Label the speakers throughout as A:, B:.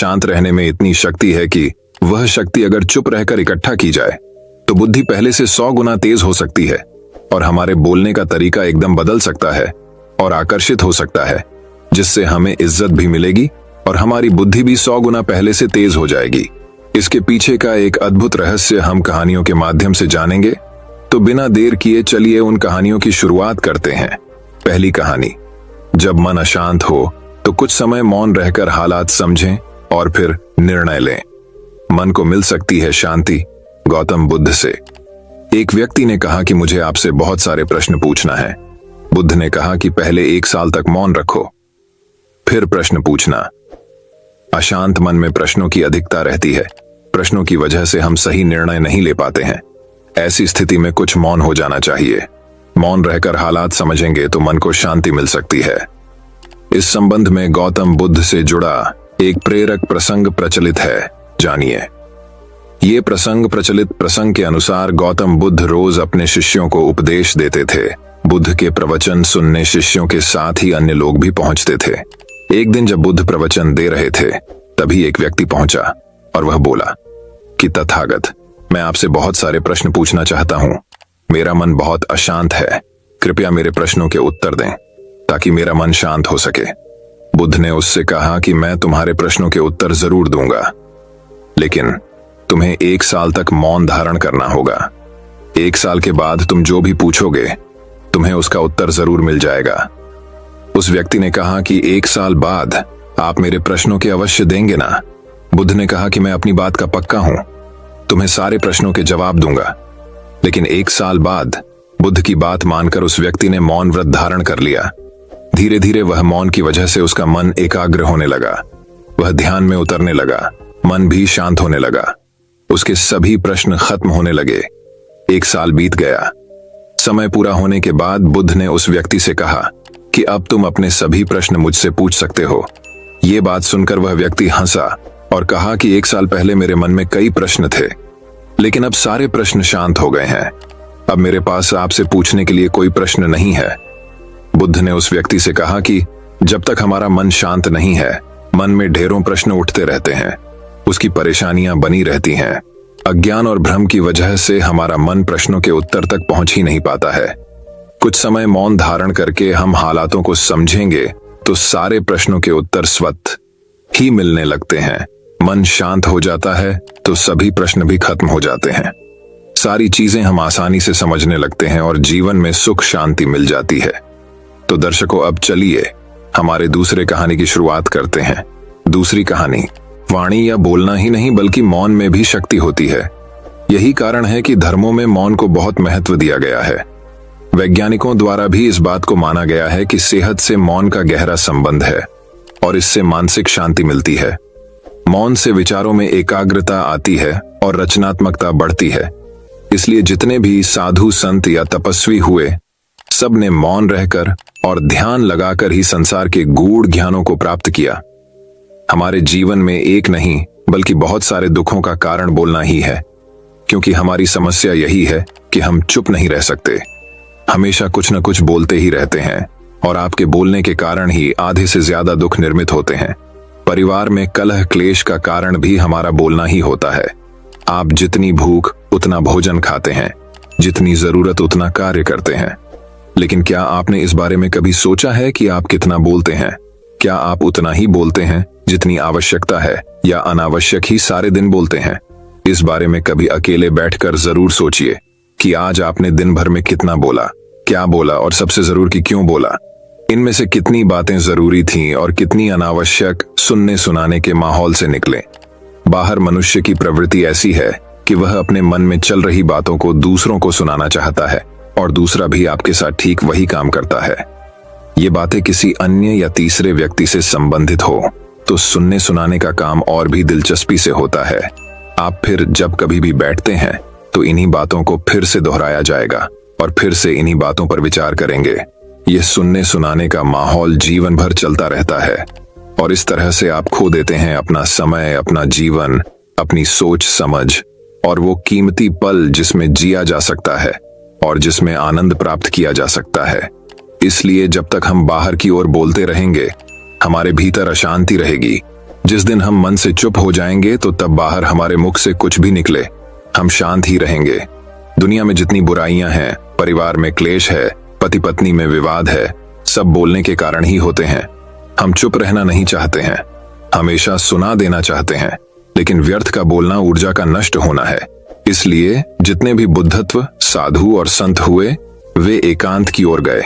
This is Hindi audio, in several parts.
A: शांत रहने में इतनी शक्ति है कि वह शक्ति अगर चुप रहकर इकट्ठा की जाए तो बुद्धि पहले से 100 गुना तेज हो सकती है और हमारे बोलने का तरीका एकदम बदल सकता है और आकर्षित हो सकता है, जिससे हमें इज्जत भी मिलेगी और हमारी बुद्धि भी 100 गुना पहले से तेज हो जाएगी। इसके पीछे का एक अद्भुत रहस्य हम कहानियों के माध्यम से जानेंगे, तो बिना देर किए चलिए उन कहानियों की शुरुआत करते हैं। पहली कहानी। जब मन अशांत हो तो कुछ समय मौन रहकर हालात समझें और फिर निर्णय लें। मन को मिल सकती है शांति। गौतम बुद्ध से। एक व्यक्ति ने कहा कि मुझे आपसे बहुत सारे प्रश्न पूछना है। बुद्ध ने कहा कि पहले 1 साल तक मौन रखो, फिर प्रश्न पूछना। अशांत मन में प्रश्नों की अधिकता रहती है। प्रश्नों की वजह से हम सही निर्णय नहीं ले पाते हैं। ऐसी स्थिति में कुछ मौन हो जाना चाहिए। मौन रहकर हालात समझेंगे तो मन को शांति मिल सकती है। इस संबंध में गौतम बुद्ध से जुड़ा एक प्रेरक प्रसंग प्रचलित है, जानिए। ये प्रचलित प्रसंग के अनुसार गौतम बुद्ध रोज अपने शिष्यों को उपदेश देते थे। बुद्ध के प्रवचन सुनने शिष्यों के साथ ही अन्य लोग भी पहुंचते थे। एक दिन जब बुद्ध प्रवचन दे रहे थे, तभी एक व्यक्ति पहुंचा और वह बोला कि तथागत, मैं आपसे बहुत सारे प्रश्न पूछना चाहता हूं। मेरा मन बहुत अशांत है। कृपया मेरे प्रश्नों के उत्तर दें ताकि मेरा मन शांत हो सके। बुद्ध ने उससे कहा कि मैं तुम्हारे प्रश्नों के उत्तर जरूर दूंगा, लेकिन तुम्हें 1 साल तक मौन धारण करना होगा। 1 साल के बाद तुम जो भी पूछोगे तुम्हें उसका उत्तर जरूर मिल जाएगा। उस व्यक्ति ने कहा कि 1 साल बाद आप मेरे प्रश्नों के अवश्य देंगे ना? बुद्ध ने कहा कि मैं अपनी बात का पक्का हूं, तुम्हें सारे प्रश्नों के जवाब दूंगा। लेकिन 1 साल बाद बुद्ध की बात मानकर उस व्यक्ति ने मौन व्रत धारण कर लिया। धीरे धीरे वह मौन की वजह से उसका मन एकाग्र होने लगा। वह ध्यान में उतरने लगा। मन भी शांत होने लगा। उसके सभी प्रश्न खत्म होने लगे। 1 साल बीत गया। समय पूरा होने के बाद बुद्ध ने उस व्यक्ति से कहा कि अब तुम अपने सभी प्रश्न मुझसे पूछ सकते हो। ये बात सुनकर वह व्यक्ति हंसा और कहा कि 1 साल पहले मेरे मन में कई प्रश्न थे, लेकिन अब सारे प्रश्न शांत हो गए हैं। अब मेरे पास आपसे पूछने के लिए कोई प्रश्न नहीं है। बुद्ध ने उस व्यक्ति से कहा कि जब तक हमारा मन शांत नहीं है, मन में ढेरों प्रश्न उठते रहते हैं। उसकी परेशानियां बनी रहती हैं। अज्ञान और भ्रम की वजह से हमारा मन प्रश्नों के उत्तर तक पहुंच ही नहीं पाता है। कुछ समय मौन धारण करके हम हालातों को समझेंगे तो सारे प्रश्नों के उत्तर स्वतः ही मिलने लगते हैं। मन शांत हो जाता है तो सभी प्रश्न भी खत्म हो जाते हैं। सारी चीजें हम आसानी से समझने लगते हैं और जीवन में सुख शांति मिल जाती है। तो दर्शकों, अब चलिए हमारे दूसरे कहानी की शुरुआत करते हैं। दूसरी कहानी। वाणी या बोलना ही नहीं बल्कि मौन में भी शक्ति होती है। यही कारण है कि धर्मों में मौन को बहुत महत्व दिया गया है। वैज्ञानिकों द्वारा भी इस बात को माना गया है कि सेहत से मौन का गहरा संबंध है और इससे मानसिक शांति मिलती है। मौन से विचारों में एकाग्रता आती है और रचनात्मकता बढ़ती है। इसलिए जितने भी साधु संत या तपस्वी हुए, सब ने मौन रहकर और ध्यान लगाकर ही संसार के गूढ़ ज्ञानों को प्राप्त किया। हमारे जीवन में एक नहीं बल्कि बहुत सारे दुखों का कारण बोलना ही है, क्योंकि हमारी समस्या यही है कि हम चुप नहीं रह सकते। हमेशा कुछ न कुछ बोलते ही रहते हैं और आपके बोलने के कारण ही आधे से ज्यादा दुख निर्मित होते हैं। परिवार में कलह क्लेश का कारण भी हमारा बोलना ही होता है। आप जितनी भूख उतना भोजन खाते हैं, जितनी जरूरत उतना कार्य करते हैं। लेकिन क्या आपने इस बारे में कभी सोचा है कि आप कितना बोलते हैं? क्या आप उतना ही बोलते हैं जितनी आवश्यकता है, या अनावश्यक ही सारे दिन बोलते हैं? इस बारे में कभी अकेले बैठकर जरूर सोचिए कि आज आपने दिन भर में कितना बोला, क्या बोला और सबसे जरूर कि क्यों बोला। इनमें से कितनी बातें जरूरी थीं और कितनी अनावश्यक सुनने सुनाने के माहौल से निकले। बाहर मनुष्य की प्रवृत्ति ऐसी है कि वह अपने मन में चल रही बातों को दूसरों को सुनाना चाहता है और दूसरा भी आपके साथ ठीक वही काम करता है। ये बातें किसी अन्य या तीसरे व्यक्ति से संबंधित हो तो सुनने सुनाने का काम और भी दिलचस्पी से होता है। आप फिर जब कभी भी बैठते हैं तो इन्हीं बातों को फिर से दोहराया जाएगा और फिर से इन्हीं बातों पर विचार करेंगे। ये सुनने सुनाने का माहौल जीवन भर चलता रहता है और इस तरह से आप खो देते हैं अपना समय, अपना जीवन, अपनी सोच समझ और वो कीमती पल जिसमें जिया जा सकता है और जिसमें आनंद प्राप्त किया जा सकता है। इसलिए जब तक हम बाहर की ओर बोलते रहेंगे, हमारे भीतर अशांति रहेगी जिस दिन हम मन से चुप हो जाएंगे तो तब बाहर हमारे मुख से कुछ भी निकले, हम शांत ही रहेंगे। दुनिया में जितनी बुराइयां हैं, परिवार में क्लेश है, पति पत्नी में विवाद है, सब बोलने के कारण ही होते हैं। हम चुप रहना नहीं चाहते हैं, हमेशा सुना देना चाहते हैं, लेकिन व्यर्थ का बोलना ऊर्जा का नष्ट होना है। इसलिए जितने भी बुद्धत्व, साधु और संत हुए, वे एकांत की ओर गए,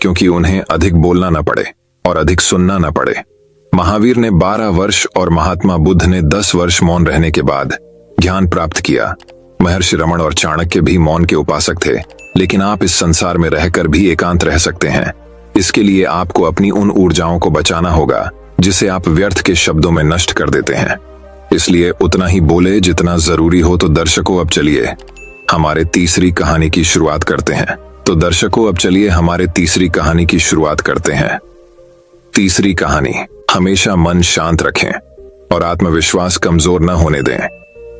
A: क्योंकि उन्हें अधिक बोलना न पड़े और अधिक सुनना न पड़े। महावीर ने 12 वर्ष और महात्मा बुद्ध ने 10 वर्ष मौन रहने के बाद ज्ञान प्राप्त किया। महर्षि रमण और चाणक्य भी मौन के उपासक थे, लेकिन आप इस संसार में रहकर भी एकांत रह सकते हैं। इसके लिए आपको अपनी उन ऊर्जाओं को बचाना होगा जिसे आप व्यर्थ के शब्दों में नष्ट कर देते हैं। इसलिए उतना ही बोले जितना जरूरी हो। तो दर्शकों, अब चलिए हमारे तीसरी कहानी की शुरुआत करते हैं। तीसरी कहानी, हमेशा मन शांत रखें और आत्मविश्वास कमजोर न होने दें,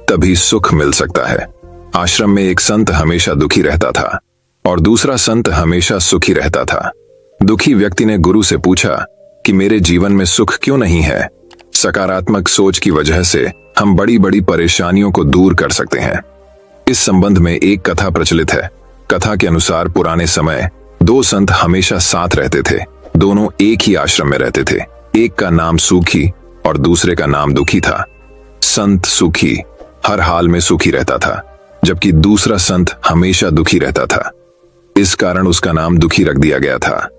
A: तभी सुख मिल सकता है। आश्रम में एक संत हमेशा दुखी रहता था और दूसरा संत हमेशा सुखी रहता था। दुखी व्यक्ति ने गुरु से पूछा कि मेरे जीवन में सुख क्यों नहीं है। सकारात्मक सोच की वजह से हम बड़ी बड़ी परेशानियों को दूर कर सकते हैं। इस संबंध में एक कथा प्रचलित है। कथा के अनुसार पुराने समय 2 संत हमेशा साथ रहते थे। दोनों एक ही आश्रम में रहते थे। एक का नाम सुखी और दूसरे का नाम दुखी था। संत सुखी हर हाल में सुखी रहता था, जबकि दूसरा संत हमेशा दुखी रहता था। इस कारण उसका नाम दुखी रख दिया गया था।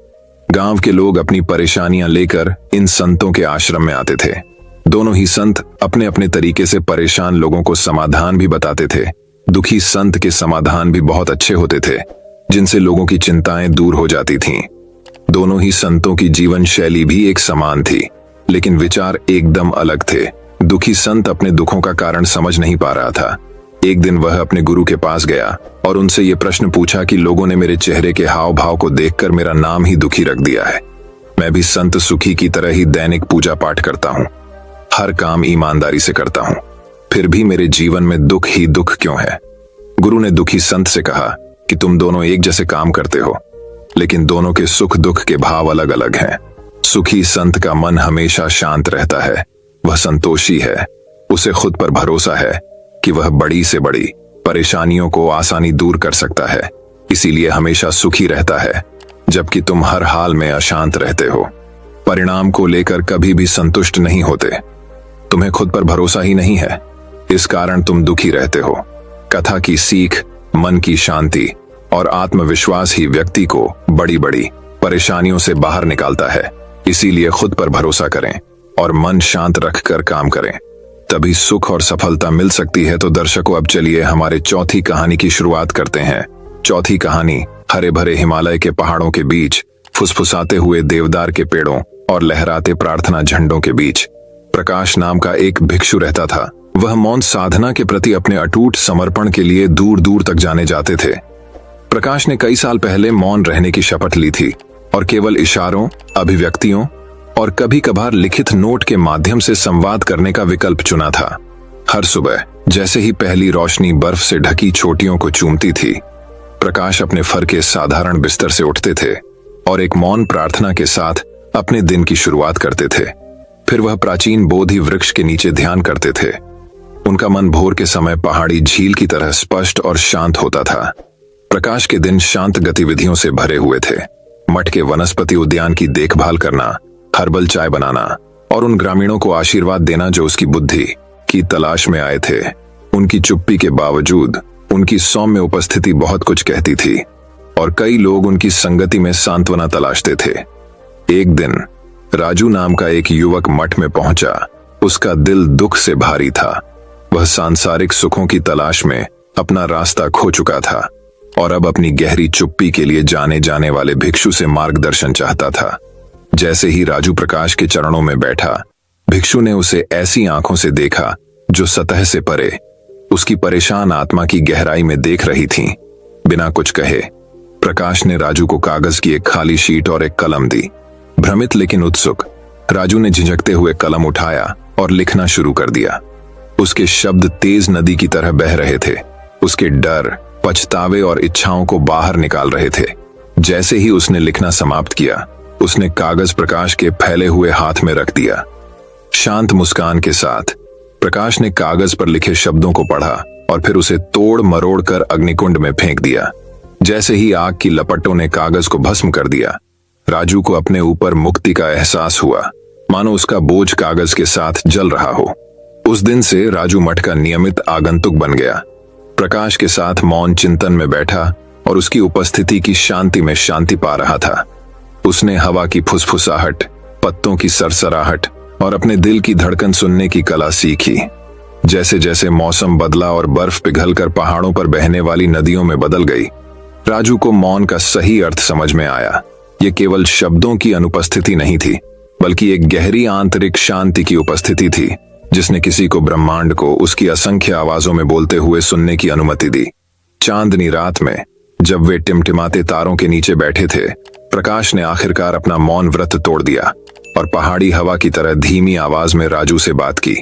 A: गांव के लोग अपनी परेशानियां लेकर इन संतों के आश्रम में आते थे। दोनों ही संत अपने अपने तरीके से परेशान लोगों को समाधान भी बताते थे। दुखी संत के समाधान भी बहुत अच्छे होते थे, जिनसे लोगों की चिंताएं दूर हो जाती थीं। दोनों ही संतों की जीवन शैली भी एक समान थी, लेकिन विचार एकदम अलग थे। दुखी संत अपने दुखों का कारण समझ नहीं पा रहा था। एक दिन वह अपने गुरु के पास गया और उनसे ये प्रश्न पूछा कि लोगों ने मेरे चेहरे के हाव भाव को देखकर मेरा नाम ही दुखी रख दिया है। मैं भी संत सुखी की तरह ही दैनिक पूजा पाठ करता हूँ, हर काम ईमानदारी से करता हूँ, फिर भी मेरे जीवन में दुख ही दुख क्यों है। गुरु ने दुखी संत से कहा कि तुम दोनों एक जैसे काम करते हो, लेकिन दोनों के सुख दुख के भाव अलग अलग हैं। सुखी संत का मन हमेशा शांत रहता है, वह संतोषी है, उसे खुद पर भरोसा है कि वह बड़ी से बड़ी परेशानियों को आसानी दूर कर सकता है, इसीलिए हमेशा सुखी रहता है, जबकि तुम हर हाल में अशांत रहते हो, परिणाम को लेकर कभी भी संतुष्ट नहीं होते, तुम्हें खुद पर भरोसा ही नहीं है, इस कारण तुम दुखी रहते हो। कथा की सीख, मन की शांति और आत्मविश्वास ही व्यक्ति को बड़ी बड़ी परेशानियों से बाहर निकालता है। इसीलिए खुद पर भरोसा करें और मन शांत रखकर काम करें, तभी सुख और सफलता मिल सकती है। तो दर्शकों, अब चलिए हमारे चौथी कहानी की शुरुआत करते हैं। चौथी कहानी, हरे भरे हिमालय के पहाड़ों के बीच, फुसफुसाते हुए देवदार के पेड़ों और लहराते प्रार्थना झंडों के बीच प्रकाश नाम का एक भिक्षु रहता था। वह मौन साधना के प्रति अपने अटूट समर्पण के लिए दूर दूर तक जाने जाते थे। प्रकाश ने कई साल पहले मौन रहने की शपथ ली थी और केवल इशारों, अभिव्यक्तियों और कभी कभार लिखित नोट के माध्यम से संवाद करने का विकल्प चुना था। हर सुबह जैसे ही पहली रोशनी बर्फ से ढकी चोटियों को चूमती थी, प्रकाश अपने फर के साधारण बिस्तर से उठते थे और एक मौन प्रार्थना के साथ अपने दिन की शुरुआत करते थे। फिर वह प्राचीन बोधि वृक्ष के नीचे ध्यान करते थे। उनका मन भोर के समय पहाड़ी झील की तरह स्पष्ट और शांत होता था। प्रकाश के दिन शांत गतिविधियों से भरे हुए थे। मठ के वनस्पति उद्यान की देखभाल करना, हर्बल चाय बनाना और उन ग्रामीणों को आशीर्वाद देना जो उसकी बुद्धि की तलाश में आए थे। उनकी चुप्पी के बावजूद उनकी सौम्य उपस्थिति बहुत कुछ कहती थी और कई लोग उनकी संगति में सांत्वना तलाशते थे। एक दिन राजू नाम का एक युवक मठ में पहुंचा। उसका दिल दुख से भारी था। वह सांसारिक सुखों की तलाश में अपना रास्ता खो चुका था और अब अपनी गहरी चुप्पी के लिए जाने जाने वाले भिक्षु से मार्गदर्शन चाहता था। जैसे ही राजू प्रकाश के चरणों में बैठा, भिक्षु ने उसे ऐसी आंखों से देखा जो सतह से परे उसकी परेशान आत्मा की गहराई में देख रही थीं। बिना कुछ कहे प्रकाश ने राजू को कागज की एक खाली शीट और एक कलम दी। भ्रमित लेकिन उत्सुक, राजू ने झिझकते हुए कलम उठाया और लिखना शुरू कर दिया। उसके शब्द तेज नदी की तरह बह रहे थे। उसके डर, पछतावे और इच्छाओं को बाहर निकाल रहे थे। जैसे ही उसने लिखना समाप्त किया, उसने कागज प्रकाश के फैले हुए हाथ में रख दिया। शांत मुस्कान के साथ प्रकाश ने कागज पर लिखे शब्दों को पढ़ा और फिर उसे तोड़ मरोड़ कर अग्निकुंड में फेंक दिया। जैसे ही आग की लपटों ने कागज को भस्म कर दिया, राजू को अपने ऊपर मुक्ति का एहसास हुआ, मानो उसका बोझ कागज के साथ जल रहा हो। उस दिन से राजू मठ का नियमित आगंतुक बन गया। प्रकाश के साथ मौन चिंतन में बैठा और उसकी उपस्थिति की शांति में शांति पा रहा था। उसने हवा की फुसफुसाहट, पत्तों की सरसराहट और अपने दिल की धड़कन सुनने की कला सीखी। जैसे जैसे मौसम बदला और बर्फ पिघलकर पहाड़ों पर बहने वाली नदियों में बदल गई, राजू को मौन का सही अर्थ समझ में आया। ये केवल शब्दों की अनुपस्थिति नहीं थी, बल्कि एक गहरी आंतरिक शांति की उपस्थिति थी, जिसने किसी को ब्रह्मांड को उसकी असंख्य आवाजों में बोलते हुए सुनने की अनुमति दी। चांदनी रात में जब वे टिमटिमाते तारों के नीचे बैठे थे, प्रकाश ने आखिरकार अपना मौन व्रत तोड़ दिया और पहाड़ी हवा की तरह धीमी आवाज में राजू से बात की।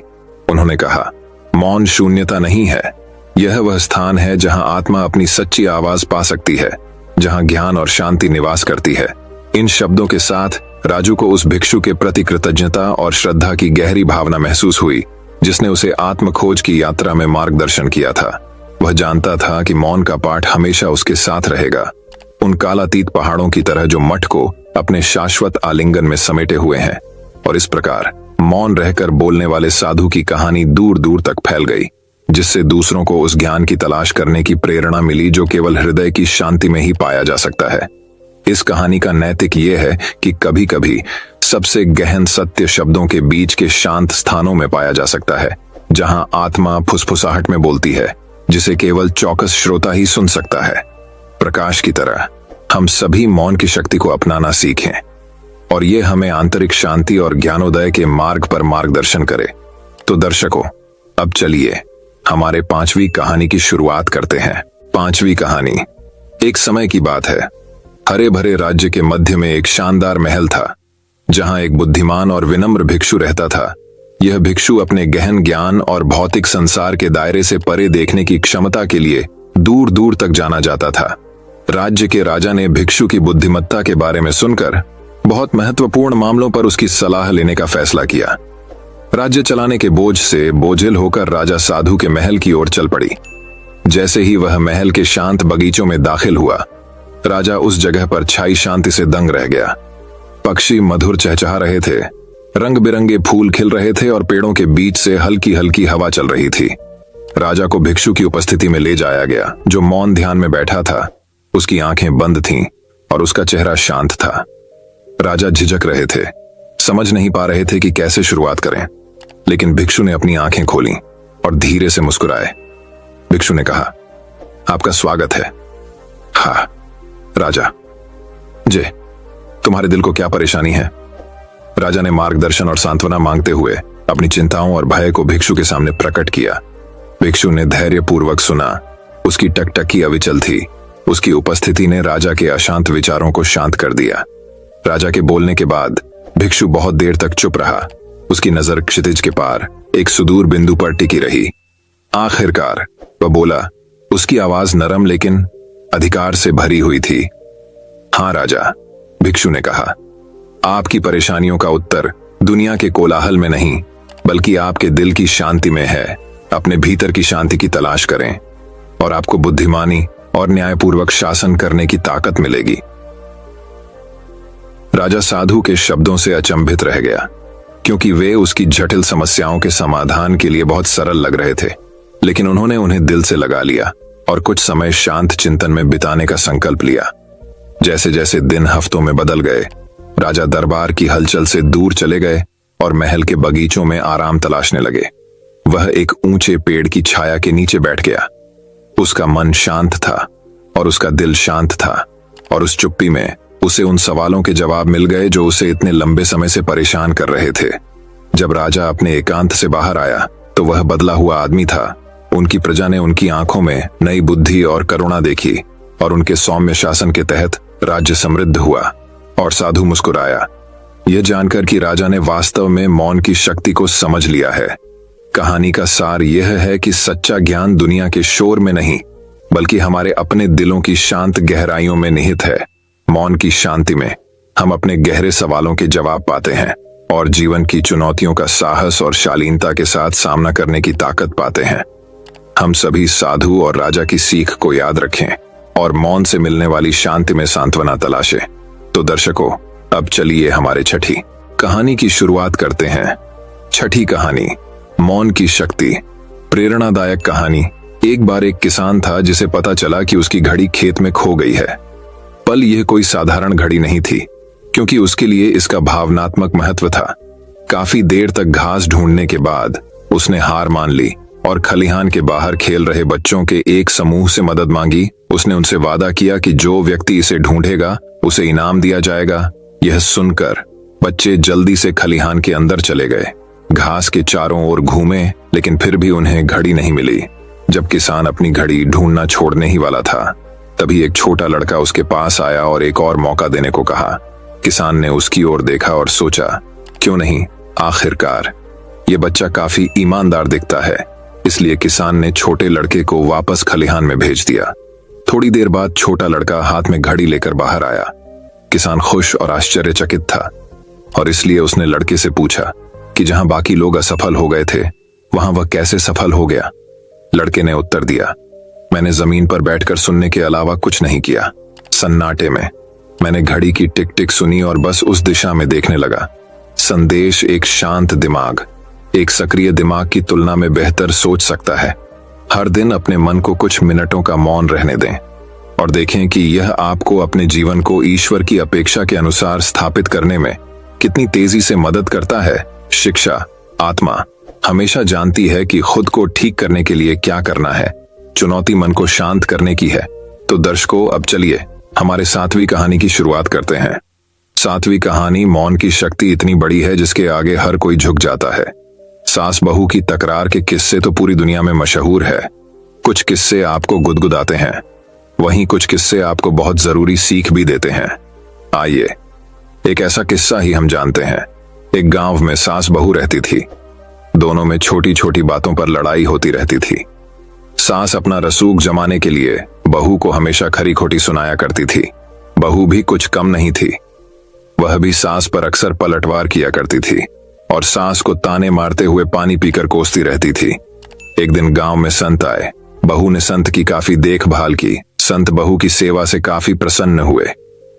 A: उन्होंने कहा, मौन शून्यता नहीं है, यह वह स्थान है जहां आत्मा अपनी सच्ची आवाज पा सकती है, जहां ज्ञान और शांति निवास करती है। इन शब्दों के साथ राजू को उस भिक्षु के प्रति कृतज्ञता और श्रद्धा की गहरी भावना महसूस हुई, जिसने उसे आत्म खोज की यात्रा में मार्गदर्शन किया था। वह जानता था कि मौन का पाठ हमेशा उसके साथ रहेगा, उन कालातीत पहाड़ों की तरह जो मठ को अपने शाश्वत आलिंगन में समेटे हुए हैं। और इस प्रकार मौन रहकर बोलने वाले साधु की कहानी दूर दूर तक फैल गई, जिससे दूसरों को उस ज्ञान की तलाश करने की प्रेरणा मिली जो केवल हृदय की शांति में ही पाया जा सकता है। इस कहानी का नैतिक ये है कि कभी कभी सबसे गहन सत्य शब्दों के बीच के शांत स्थानों में पाया जा सकता है, जहां आत्मा फुसफुसाहट में बोलती है, जिसे केवल चौकस श्रोता ही सुन सकता है। प्रकाश की तरह हम सभी मौन की शक्ति को अपनाना सीखें और ये हमें आंतरिक शांति और ज्ञानोदय के मार्ग पर मार्गदर्शन करे। तो दर्शकों, अब चलिए हमारे 5वीं कहानी की शुरुआत करते हैं। 5वीं कहानी। एक समय की बात है। हरे भरे राज्य के मध्य में एक शानदार महल था, जहां एक बुद्धिमान और विनम्र भिक्षु रहता था। यह भिक्षु अपने गहन ज्ञान और भौतिक संसार के दायरे से परे देखने की क्षमता के लिए दूर दूर तक जाना जाता था। राज्य के राजा ने भिक्षु की बुद्धिमत्ता के बारे में सुनकर बहुत महत्वपूर्ण मामलों पर उसकी सलाह लेने का फैसला किया। राज्य चलाने के बोझ से बोझिल होकर राजा साधु के महल की ओर चल पड़ी। जैसे ही वह महल के शांत बगीचों में दाखिल हुआ, राजा उस जगह पर छाई शांति से दंग रह गया। पक्षी मधुर चहचहा रहे थे, रंग बिरंगे फूल खिल रहे थे और पेड़ों के बीच से हल्की हल्की हवा चल रही थी। राजा को भिक्षु की उपस्थिति में ले जाया गया, जो मौन ध्यान में बैठा था। उसकी आंखें बंद थीं और उसका चेहरा शांत था। राजा झिझक रहे थे, समझ नहीं पा रहे थे कि कैसे शुरुआत करें, लेकिन भिक्षु ने अपनी आंखें खोली और धीरे से मुस्कुराए। भिक्षु ने कहा, आपका स्वागत है। हाँ राजा जी, तुम्हारे दिल को क्या परेशानी है? राजा ने मार्गदर्शन और सांत्वना मांगते हुए अपनी चिंताओं और भय को भिक्षु के सामने प्रकट किया। भिक्षु ने धैर्यपूर्वक सुना। उसकी टकटकी अविचल थी। उसकी उपस्थिति ने राजा के अशांत विचारों को शांत कर दिया। राजा के बोलने के बाद भिक्षु बहुत देर तक चुप रहा। उसकी नजर क्षितिज के पार एक सुदूर बिंदु पर टिकी रही। आखिरकार वह बोला। उसकी आवाज नरम लेकिन अधिकार से भरी हुई थी। हाँ राजा, भिक्षु ने कहा, आपकी परेशानियों का उत्तर दुनिया के कोलाहल में नहीं, बल्कि आपके दिल की शांति में है। अपने भीतर की शांति की तलाश करें और आपको बुद्धिमानी और न्यायपूर्वक शासन करने की ताकत मिलेगी। राजा साधु के शब्दों से अचंभित रह गया, क्योंकि वे उसकी जटिल समस्याओं के समाधान के लिए बहुत सरल लग रहे थे। लेकिन उन्होंने उन्हें दिल से लगा लिया और कुछ समय शांत चिंतन में बिताने का संकल्प लिया। जैसे जैसे दिन हफ्तों में बदल गए, राजा दरबार की हलचल से दूर चले गए और महल के बगीचों में आराम तलाशने लगे। वह एक ऊंचे पेड़ की छाया के नीचे बैठ गया। उसका मन शांत था और उसका दिल शांत था, और उस चुप्पी में उसे उन सवालों के जवाब मिल गए जो उसे इतने लंबे समय से परेशान कर रहे थे। जब राजा अपने एकांत से बाहर आया तो वह बदला हुआ आदमी था। उनकी प्रजा ने उनकी आंखों में नई बुद्धि और करुणा देखी और उनके सौम्य शासन के तहत राज्य समृद्ध हुआ। और साधु मुस्कुराया, यह जानकर कि राजा ने वास्तव में मौन की शक्ति को समझ लिया है। कहानी का सार यह है कि सच्चा ज्ञान दुनिया के शोर में नहीं, बल्कि हमारे अपने दिलों की शांत गहराइयों में निहित है। मौन की शांति में हम अपने गहरे सवालों के जवाब पाते हैं और जीवन की चुनौतियों का साहस और शालीनता के साथ सामना करने की ताकत पाते हैं। हम सभी साधु और राजा की सीख को याद रखें और मौन से मिलने वाली शांति में सांत्वना तलाशें। तो दर्शकों, अब चलिए हमारे छठी कहानी की शुरुआत करते हैं। छठी कहानी, मौन की शक्ति। प्रेरणादायक कहानी। एक बार एक किसान था जिसे पता चला कि उसकी घड़ी खेत में खो गई है। पल यह कोई साधारण घड़ी नहीं थी, क्योंकि उसके लिए इसका भावनात्मक महत्व था। काफी देर तक घास ढूंढने के बाद उसने हार मान ली और खलिहान के बाहर खेल रहे बच्चों के एक समूह से मदद मांगी। उसने उनसे वादा किया कि जो व्यक्ति इसे ढूंढेगा उसे इनाम दिया जाएगा। यह सुनकर बच्चे जल्दी से खलिहान के अंदर चले गए। घास के चारों ओर घूमे, लेकिन फिर भी उन्हें घड़ी नहीं मिली। जब किसान अपनी घड़ी ढूंढना छोड़ने ही वाला था, तभी एक छोटा लड़का उसके पास आया और एक और मौका देने को कहा। किसान ने उसकी ओर देखा और सोचा, क्यों नहीं, आखिरकार ये बच्चा काफी ईमानदार दिखता है। इसलिए किसान ने छोटे लड़के को वापस खलिहान में भेज दिया। थोड़ी देर बाद छोटा लड़का हाथ में घड़ी लेकर बाहर आया। किसान खुश और आश्चर्यचकित था, और इसलिए उसने लड़के से पूछा कि जहां बाकी लोग असफल हो गए थे, वहां वह कैसे सफल हो गया। लड़के ने उत्तर दिया, मैंने जमीन पर बैठकर सुनने के अलावा कुछ नहीं किया। सन्नाटे में मैंने घड़ी की टिक टिक सुनी और बस उस दिशा में देखने लगा। संदेश, एक शांत दिमाग एक सक्रिय दिमाग की तुलना में बेहतर सोच सकता है। हर दिन अपने मन को कुछ मिनटों का मौन रहने दें और देखें कि यह आपको अपने जीवन को ईश्वर की अपेक्षा के अनुसार स्थापित करने में कितनी तेजी से मदद करता है। शिक्षा, आत्मा हमेशा जानती है कि खुद को ठीक करने के लिए क्या करना है। चुनौती मन को शांत करने की है। तो दर्शकों, अब चलिए हमारे 7वीं कहानी की शुरुआत करते हैं। 7वीं कहानी, मौन की शक्ति इतनी बड़ी है जिसके आगे हर कोई झुक जाता है। सास बहू की तकरार के किस्से तो पूरी दुनिया में मशहूर है। कुछ किस्से आपको गुदगुदाते हैं, वहीं कुछ किस्से आपको बहुत जरूरी सीख भी देते हैं। आइए एक ऐसा किस्सा ही हम जानते हैं। एक गांव में सास बहू रहती थी। दोनों में छोटी छोटी बातों पर लड़ाई होती रहती थी। सास अपना रसूख जमाने के लिए बहू को हमेशा खरी खोटी सुनाया करती थी। बहू भी कुछ कम नहीं थी, वह भी सास पर अक्सर पलटवार किया करती थी और सास को ताने मारते हुए पानी पीकर कोसती रहती थी। एक दिन गांव में संत आए। बहू ने संत की काफी देखभाल की। संत बहू की सेवा से काफी प्रसन्न हुए।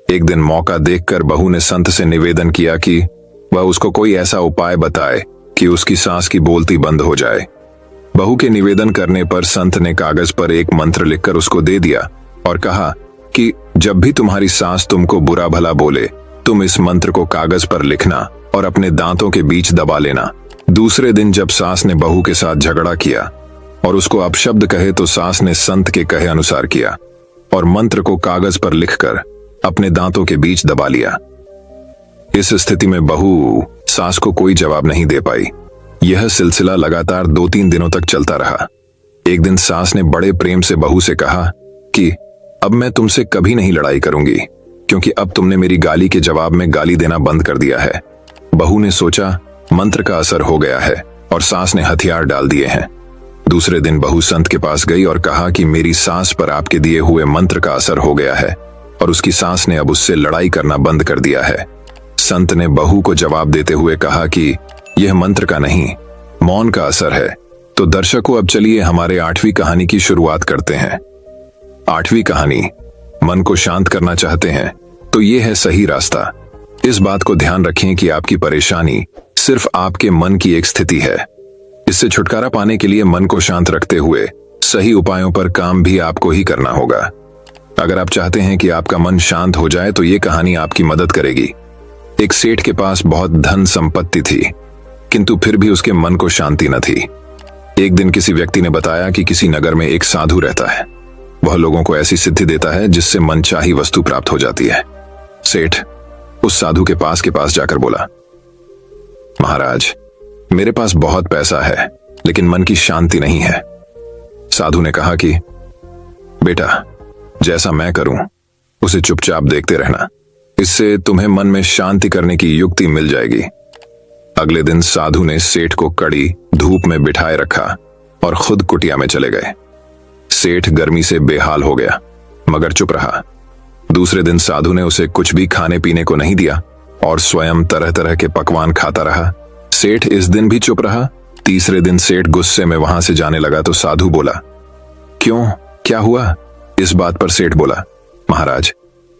A: एक दिन मौका देखकर बहू ने संत से निवेदन किया कि वह उसको कोई ऐसा उपाय बताए कि उसकी सास की बोलती बंद हो जाए। बहू के निवेदन करने पर संत ने कागज पर एक मंत्र लिखकर उसको दे दिया और कहा कि जब भी तुम्हारी सास तुमको बुरा भला बोले, तुम इस मंत्र को कागज पर लिखना और अपने दांतों के बीच दबा लेना। दूसरे दिन जब सास ने बहू के साथ झगड़ा किया और उसको अपशब्द कहे, तो सास ने संत के कहे अनुसार किया और मंत्र को कागज पर लिखकर अपने दांतों के बीच दबा लिया। इस स्थिति में बहू सास को कोई जवाब नहीं दे पाई। यह सिलसिला लगातार 2-3 दिनों तक चलता रहा। एक दिन सास ने बड़े प्रेम से बहू से कहा कि अब मैं तुमसे कभी नहीं लड़ाई करूंगी, क्योंकि अब तुमने मेरी गाली के जवाब में गाली देना बंद कर दिया है। बहू ने सोचा मंत्र का असर हो गया है और सास ने हथियार डाल दिए हैं। दूसरे दिन बहू संत के पास गई और कहा कि मेरी सास पर आपके दिए हुए मंत्र का असर हो गया है और उसकी सास ने अब उससे लड़ाई करना बंद कर दिया है। संत ने बहू को जवाब देते हुए कहा कि यह मंत्र का नहीं, मौन का असर है। तो दर्शकों, अब चलिए हमारे 8वीं कहानी की शुरुआत करते हैं। 8वीं कहानी, मन को शांत करना चाहते हैं तो यह है सही रास्ता। इस बात को ध्यान रखें कि आपकी परेशानी सिर्फ आपके मन की एक स्थिति है। इससे छुटकारा पाने के लिए मन को शांत रखते हुए सही उपायों पर काम भी आपको ही करना होगा। अगर आप चाहते हैं कि आपका मन शांत हो जाए तो ये कहानी आपकी मदद करेगी। एक सेठ के पास बहुत धन संपत्ति थी, किंतु फिर भी उसके मन को शांति न थी। एक दिन किसी व्यक्ति ने बताया कि किसी नगर में एक साधु रहता है। वह लोगों को ऐसी सिद्धि देता है जिससे मनचाही वस्तु प्राप्त हो जाती है। सेठ उस साधु के पास जाकर बोला, महाराज, मेरे पास बहुत पैसा है लेकिन मन की शांति नहीं है। साधु ने कहा कि बेटा, जैसा मैं करूं उसे चुपचाप देखते रहना, इससे तुम्हें मन में शांति करने की युक्ति मिल जाएगी। अगले दिन साधु ने सेठ को कड़ी धूप में बिठाए रखा और खुद कुटिया में चले गए। सेठ गर्मी से बेहाल हो गया मगर चुप रहा। दूसरे दिन साधु ने उसे कुछ भी खाने पीने को नहीं दिया और स्वयं तरह तरह के पकवान खाता रहा। सेठ इस दिन भी चुप रहा। तीसरे दिन सेठ गुस्से में वहां से जाने लगा तो साधु बोला, क्यों, क्या हुआ? इस बात पर सेठ बोला, महाराज,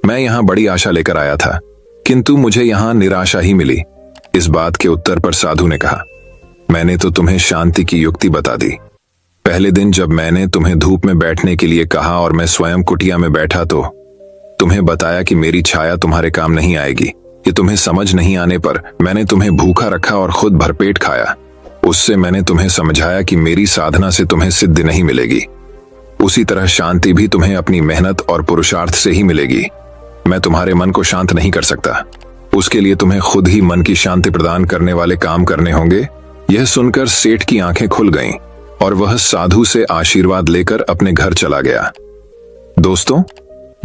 A: मैं यहाँ बड़ी आशा लेकर आया था, किंतु मुझे यहाँ निराशा ही मिली। इस बात के उत्तर पर साधु ने कहा, मैंने तो तुम्हें शांति की युक्ति बता दी। पहले दिन जब मैंने तुम्हें धूप में बैठने के लिए कहा और मैं स्वयं कुटिया में बैठा तो तुम्हें बताया कि मेरी छाया तुम्हारे काम नहीं आएगी। ये तुम्हें समझ नहीं आने पर मैंने तुम्हें भूखा रखा और खुद भरपेट खाया। उससे मैंने तुम्हें समझाया कि मेरी साधना से तुम्हें सिद्धि नहीं मिलेगी। उसी तरह शांति भी तुम्हें अपनी मेहनत और पुरुषार्थ से ही मिलेगी। मैं तुम्हारे मन को शांत नहीं कर सकता, उसके लिए तुम्हें खुद ही मन की शांति प्रदान करने वाले काम करने होंगे। यह सुनकर सेठ की आंखें खुल गईं और वह साधु से आशीर्वाद लेकर अपने घर चला गया। दोस्तों,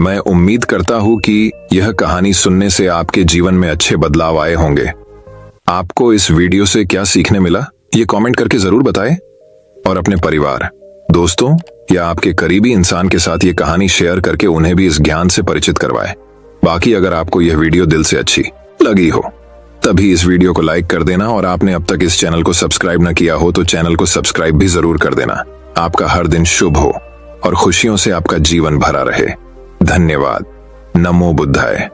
A: मैं उम्मीद करता हूं कि यह कहानी सुनने से आपके जीवन में अच्छे बदलाव आए होंगे। आपको इस वीडियो से क्या सीखने मिला, ये कमेंट करके जरूर बताएं और अपने परिवार, दोस्तों या आपके करीबी इंसान के साथ ये कहानी शेयर करके उन्हें भी इस ज्ञान से परिचित करवाएं। बाकी अगर आपको यह वीडियो दिल से अच्छी लगी हो तभी इस वीडियो को लाइक कर देना और आपने अब तक इस चैनल को सब्सक्राइब न किया हो तो चैनल को सब्सक्राइब भी जरूर कर देना। आपका हर दिन शुभ हो और खुशियों से आपका जीवन भरा रहे। धन्यवाद। नमो बुद्धाय।